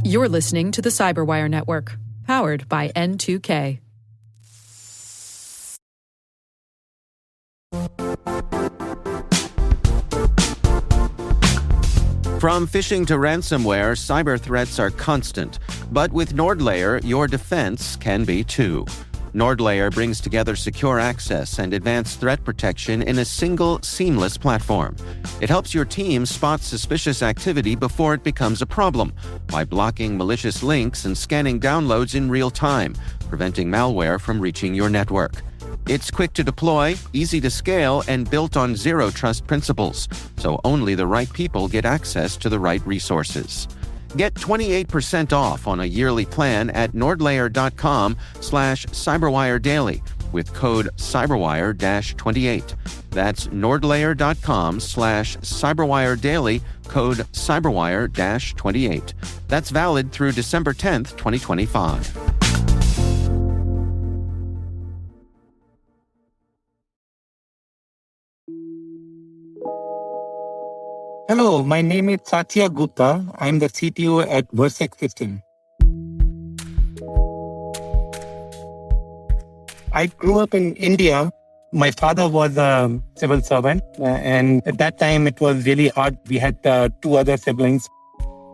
You're listening to the Cyberwire Network, powered by N2K. From phishing to ransomware, cyber threats are constant. But with NordLayer, your defense can be too. NordLayer brings together secure access and advanced threat protection in a single, seamless platform. It helps your team spot suspicious activity before it becomes a problem by blocking malicious links and scanning downloads in real time, preventing malware from reaching your network. It's quick to deploy, easy to scale, and built on zero trust principles, so only the right people get access to the right resources. Get 28% off on a yearly plan at nordlayer.com/cyberwiredaily with code cyberwire-28. That's nordlayer.com/cyberwiredaily, code cyberwire-28. That's valid through December 10th, 2025. Hello, my name is Satya Gupta. I'm the CTO at Virsec System. I grew up in India. My father was a civil servant, and at that time it was really hard. We had two other siblings.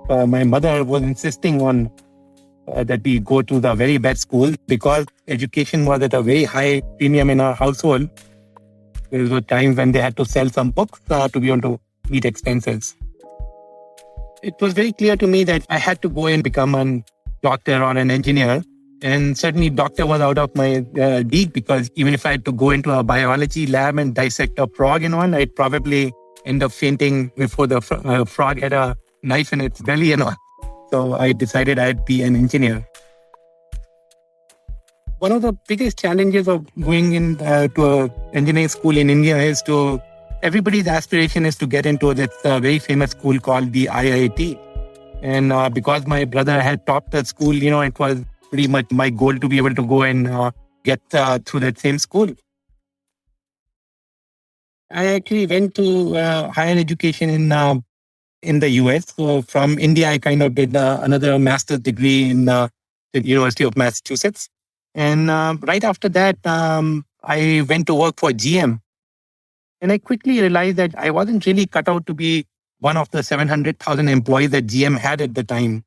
My mother was insisting on that we go to the very best school because education was at a very high premium in our household. There were times when they had to sell some books to be able to meet expenses. It was very clear to me that I had to go and become a doctor or an engineer. And certainly doctor was out of my league because even if I had to go into a biology lab and dissect a frog and all, I'd probably end up fainting before the frog had a knife in its belly and all. So I decided I'd be an engineer. One of the biggest challenges of going into an engineering school in India is everybody's aspiration is to get into this very famous school called the IIT. And because my brother had topped the school, it was pretty much my goal to be able to go and get through that same school. I actually went to higher education in the US. So from India, I kind of did another master's degree in the University of Massachusetts. And right after that, I went to work for GM. And I quickly realized that I wasn't really cut out to be one of the 700,000 employees that GM had at the time.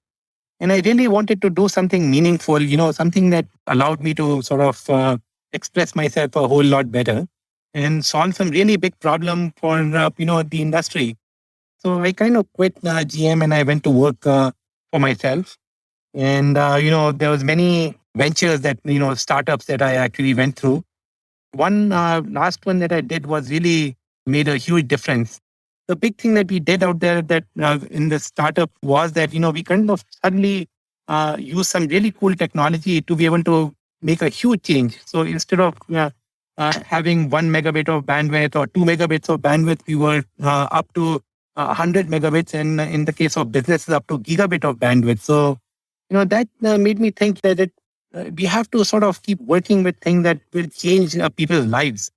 And I really wanted to do something meaningful, something that allowed me to sort of express myself a whole lot better and solve some really big problem for, the industry. So I kind of quit GM and I went to work for myself. And, there was many ventures that, startups that I actually went through. One last one that I did was really made a huge difference. The big thing that we did out there that in the startup was that, we kind of suddenly use some really cool technology to be able to make a huge change. So instead of having 1 megabit of bandwidth or 2 megabits of bandwidth, we were up to 100 megabits. And in the case of businesses, up to gigabit of bandwidth. So, that made me think that we have to sort of keep working with things that will change people's lives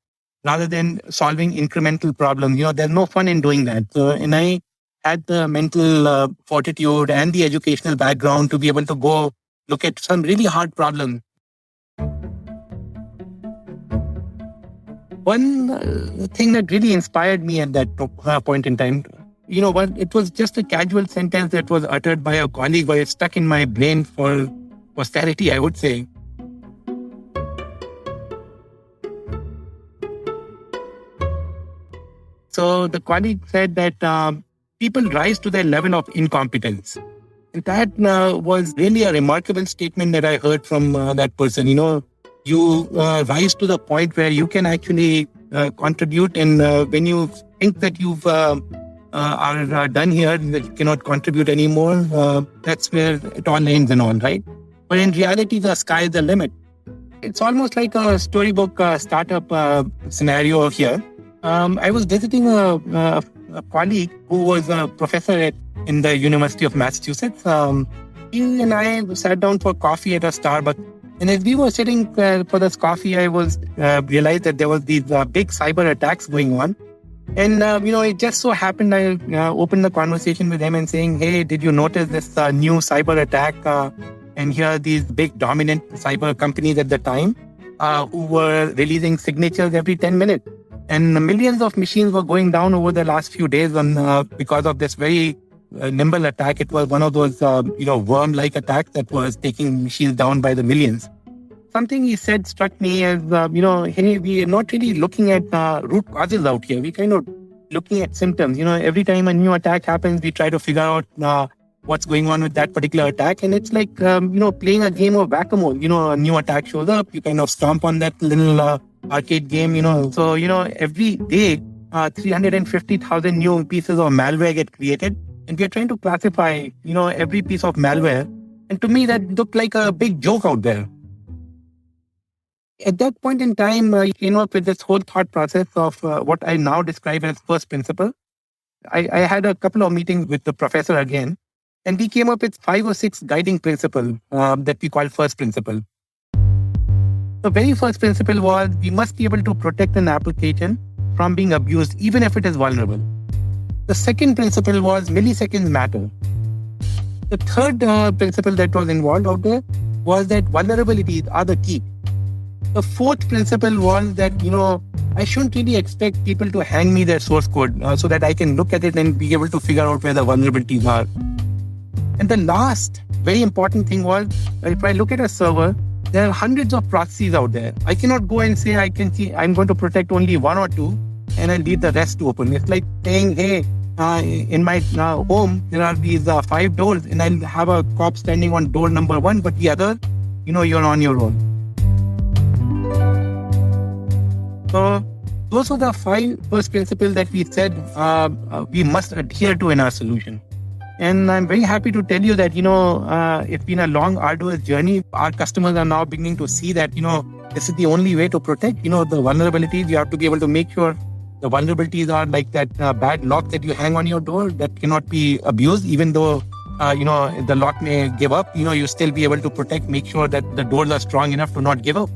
rather than solving incremental problems. There's no fun in doing that. So, and I had the mental fortitude and the educational background to be able to go look at some really hard problems. One thing that really inspired me at that point in time, it was just a casual sentence that was uttered by a colleague, but it stuck in my brain for posterity, I would say. So the colleague said that people rise to their level of incompetence. And that was really a remarkable statement that I heard from that person. You rise to the point where you can actually contribute. And when you think that you've are done here, that you cannot contribute anymore, that's where it all ends and all, right? But in reality, the sky is the limit. It's almost like a storybook startup scenario here. I was visiting a colleague who was a professor in the University of Massachusetts. He and I sat down for coffee at a Starbucks. And as we were sitting for this coffee, I realized that there was these big cyber attacks going on. And, it just so happened I opened the conversation with them and saying, hey, did you notice this new cyber attack? And here are these big dominant cyber companies at the time who were releasing signatures every 10 minutes. And millions of machines were going down over the last few days because of this very nimble attack. It was one of those, worm-like attacks that was taking machines down by the millions. Something he said struck me as, hey, we are not really looking at root causes out here. We're kind of looking at symptoms. Every time a new attack happens, we try to figure out what's going on with that particular attack. And it's like, playing a game of whack-a-mole. A new attack shows up, you kind of stomp on that little arcade game, So, every day, 350,000 new pieces of malware get created. And we are trying to classify, every piece of malware. And to me, that looked like a big joke out there. At that point in time, I came up with this whole thought process of what I now describe as first principle. I had a couple of meetings with the professor again, and we came up with 5 or 6 guiding principles that we call first principle. The very first principle was we must be able to protect an application from being abused, even if it is vulnerable. The second principle was milliseconds matter. The third principle that was involved out there was that vulnerabilities are the key. The fourth principle was that, I shouldn't really expect people to hang me their source code so that I can look at it and be able to figure out where the vulnerabilities are. And the last very important thing was, if I look at a server, there are hundreds of processes out there. I cannot go and say I'm going to protect only 1 or 2 and I'll leave the rest to open. It's like saying, hey, in my home, there are these 5 doors and I'll have a cop standing on door number 1, but the other, you're on your own. So those are the 5 first principles that we said we must adhere to in our solution. And I'm very happy to tell you that, it's been a long, arduous journey. Our customers are now beginning to see that, this is the only way to protect, the vulnerabilities. You have to be able to make sure the vulnerabilities are like that bad lock that you hang on your door that cannot be abused, even though, the lock may give up, you still be able to protect, make sure that the doors are strong enough to not give up.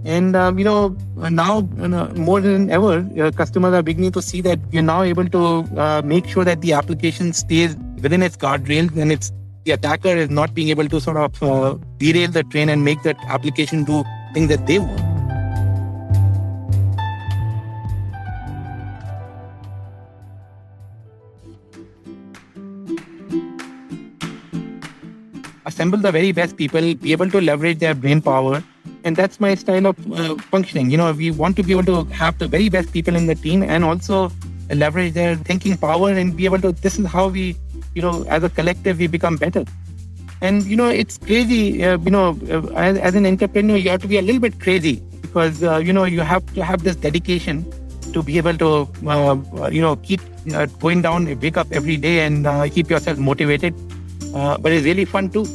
And, now more than ever, customers are beginning to see that you're now able to make sure that the application stays within its guardrails and the attacker is not being able to sort of derail the train and make that application do things that they want. Assemble the very best people, be able to leverage their brain power. And that's my style of functioning. We want to be able to have the very best people in the team and also leverage their thinking power and be able to, this is how we, as a collective, we become better. And, it's crazy, as an entrepreneur, you have to be a little bit crazy because, you have to have this dedication to be able to, keep going down, wake up every day and keep yourself motivated. But it's really fun too.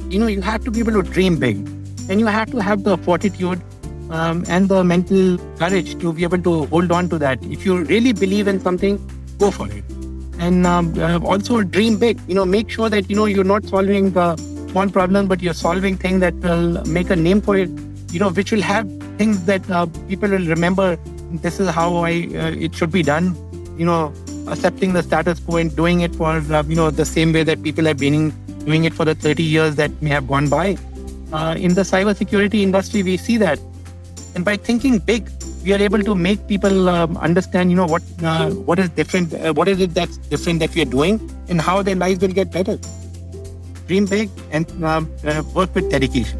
You have to be able to dream big. And you have to have the fortitude and the mental courage to be able to hold on to that. If you really believe in something, go for it. And also dream big. Make sure that, you're not solving small problems, but you're solving things that will make a name for it, which will have things that people will remember. This is how it should be done. Accepting the status quo and doing it for, the same way that people have been doing it for the 30 years that may have gone by. In the cybersecurity industry, we see that. And by thinking big, we are able to make people understand, what is different, what is it that's different that we are doing and how their lives will get better. Dream big and work with dedication.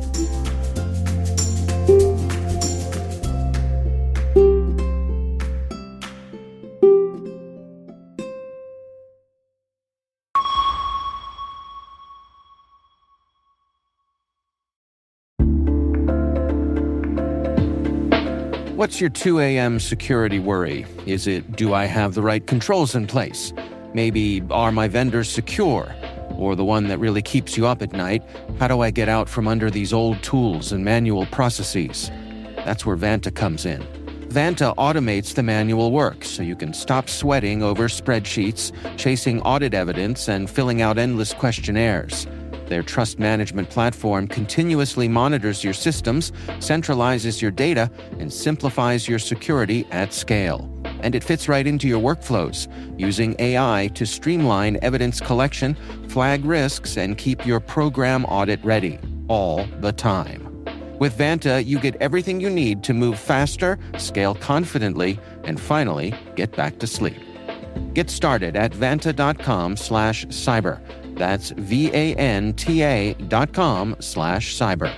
What's your 2 a.m. security worry? Is it, do I have the right controls in place? Maybe, are my vendors secure? Or the one that really keeps you up at night, how do I get out from under these old tools and manual processes? That's where Vanta comes in. Vanta automates the manual work so you can stop sweating over spreadsheets, chasing audit evidence, and filling out endless questionnaires. Their trust management platform continuously monitors your systems, centralizes your data, and simplifies your security at scale. And it fits right into your workflows, using AI to streamline evidence collection, flag risks, and keep your program audit ready, all the time. With Vanta, you get everything you need to move faster, scale confidently, and finally get back to sleep. Get started at vanta.com/cyber. That's VANTA.com/cyber.